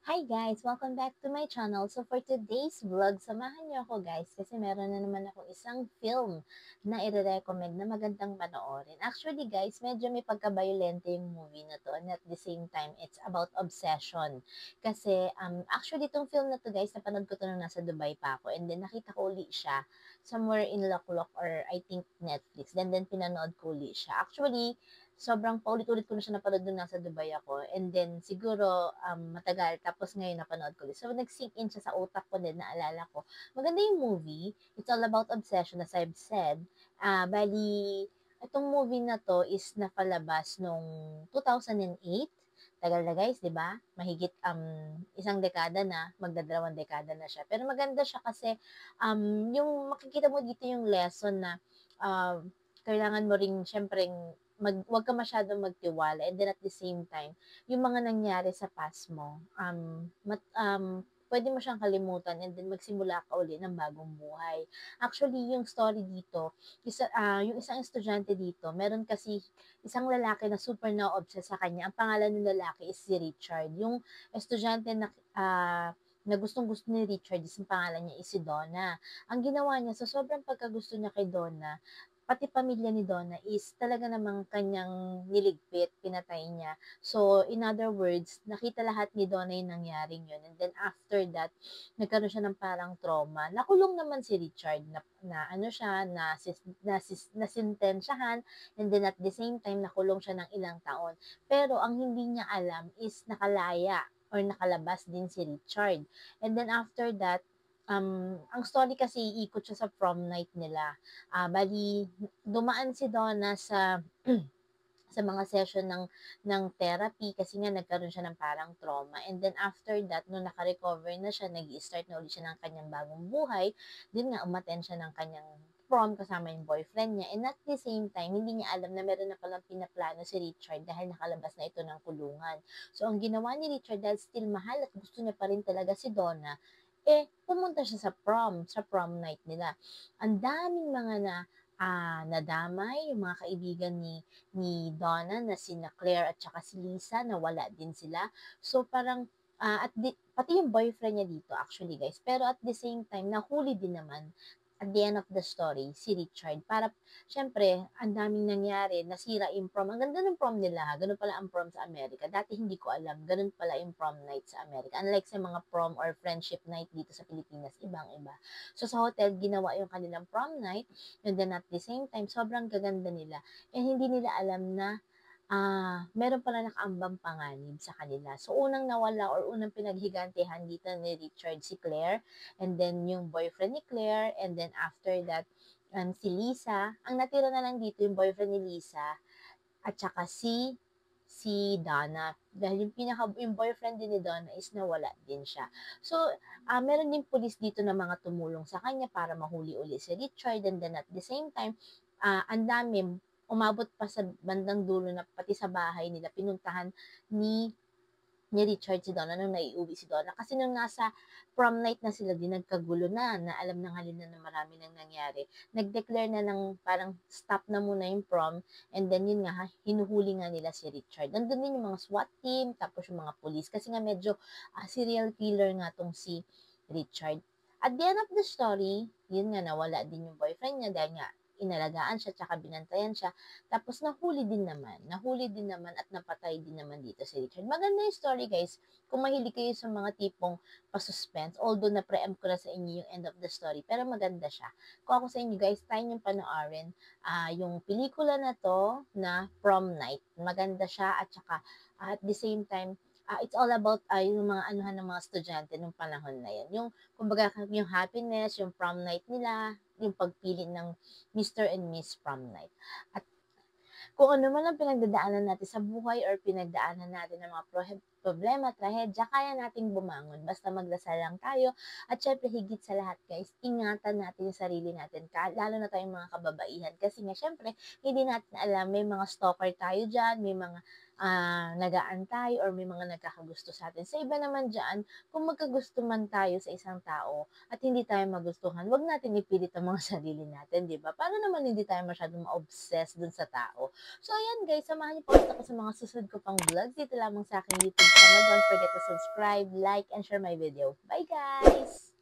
Hi guys! Welcome back to my channel. So for today's vlog, samahan niyo ako guys kasi meron na naman ako isang film na i-recommend na magandang panoorin. Actually guys, medyo may pagka-violente yung movie na to and at the same time, it's about obsession. Kasi actually itong film na to guys, napanood ko to nung nasa Dubai pa ako and then nakita ko uli siya somewhere in Loklok or I think Netflix. Then pinanood ko uli siya. Actually, sobrang paulit-ulit ko na siya napanood nung nasa Dubai ako. And then, siguro, matagal. Tapos ngayon, napanood ko ulit. So, nag-sink in siya sa utak ko din, naalala ko. Maganda yung movie. It's all about obsession, as I've said. Bali, itong movie na to is napalabas nung 2008. Tagal na guys, di ba? Mahigit isang dekada na, magdadalawang dekada na siya. Pero maganda siya kasi yung makikita mo dito yung lesson na uh, kailangan mo ring syempre wag ka masyadong magtiwala and then at the same time, yung mga nangyari sa past mo, pwede mo siyang kalimutan and then magsimula ka uli ng bagong buhay. Actually, yung story dito, yung isang estudyante dito, meron kasi isang lalaki na super na-obsess sa kanya. Ang pangalan ng lalaki is si Richard. Yung estudyante na gustong-gusto ni Richard, ang pangalan niya is si Donna. Ang ginawa niya, sa sobrang pagkagusto niya kay Donna, pati pamilya ni Donna is talaga namang kanyang niligpit, pinatay niya. So, in other words, nakita lahat ni Donna yung nangyaring yun. And then after that, nagkaroon siya ng parang trauma. Nakulong naman si Richard na ano siya, na sintensyahan, and then at the same time, nakulong siya ng ilang taon. Pero ang hindi niya alam is nakalaya or nakalabas din si Richard. And then after that, ang story kasi iikot siya sa prom night nila. Bali, dumaan si Donna sa mga session ng therapy kasi nga nagkaroon siya ng parang trauma. And then after that, nung naka-recover na siya, nag-start na ulit siya ng kanyang bagong buhay, din nga umattend siya ng kanyang prom kasama yung boyfriend niya. And at the same time, hindi niya alam na meron na palang pinaplano si Richard dahil nakalabas na ito ng kulungan. So, ang ginawa ni Richard dahil still mahal at gusto niya pa rin talaga si Donna, pumunta siya sa prom night nila. Ang daming mga nadamay, yung mga kaibigan ni Donna na sina Claire at saka si Lisa, nawala din sila. So parang pati yung boyfriend niya dito actually guys. Pero at the same time, nahuli din naman at the end of the story, si Richard. Para, syempre, ang daming nangyari, nasira yung prom. Ang ganda ng prom nila, ganun pala ang prom sa Amerika. Dati hindi ko alam, ganun pala yung prom night sa Amerika. Unlike sa mga prom or friendship night dito sa Pilipinas, ibang-iba. So, sa hotel, ginawa yung kanilang prom night, and then at the same time, sobrang gaganda nila. And hindi nila alam na meron pala nakaambang panganib sa kanila. So, unang nawala or unang pinaghigantihan dito ni Richard si Claire, and then yung boyfriend ni Claire, and then after that, si Lisa. Ang natira na lang dito yung boyfriend ni Lisa, at saka si Donna. Dahil yung boyfriend din ni Donna is nawala din siya. So, meron din pulis dito na mga tumulong sa kanya para mahuli uli si Richard, and then at the same time, ang dami, umabot pa sa bandang dulo na pati sa bahay nila, pinuntahan ni ni Richard si Donna nung naiuwi si Donna. Kasi nung nasa prom night na sila din, nagkagulo na alam ng halina na marami nang nangyari. Nag-declare na ng parang stop na muna yung prom, and then yun nga, hinuhuli nga nila si Richard. Nandun din yung mga SWAT team, tapos yung mga police, kasi nga medyo serial killer nga tong si Richard. At the end of the story, yun nga, nawala din yung boyfriend niya dahil nga inalagaan siya, tsaka binantayan siya. Tapos nahuli din naman at napatay din naman dito si Richard. Maganda yung story guys, kung mahilig kayo sa mga tipong pa-suspense, although na-preempt ko na sa inyo yung end of the story, pero maganda siya. Kung ako sa inyo guys, tayo yung panoorin, yung pelikula na to na Prom Night. Maganda siya at saka at the same time, it's all about yung mga anuhan ng mga estudyante nung panahon na yun. Yung, kumbaga, yung happiness, yung prom night nila, yung pagpili ng Mr. and Miss Prom Night. At kung ano man ang pinagdadaanan natin sa buhay or pinagdaanan natin ng mga problema, trahedya, kaya nating bumangon. Basta magdasal lang tayo. At syempre, higit sa lahat, guys, ingatan natin yung sarili natin, lalo na tayong mga kababaihan. Kasi nga, syempre, hindi natin alam, may mga stalker tayo dyan, may mga nag-aantay or may mga nagkakagusto sa atin. Sa iba naman diyan, kung magkagusto man tayo sa isang tao at hindi tayo magustuhan, 'wag natin ipilit ang mga sarili natin, 'di ba? Para naman hindi tayo masyadong ma-obsess dun sa tao. So ayan guys, samahan niyo po ulit ako sa mga susunod ko pang vlogs dito lamang sa aking YouTube channel. Don't forget to subscribe, like, and share my video. Bye guys!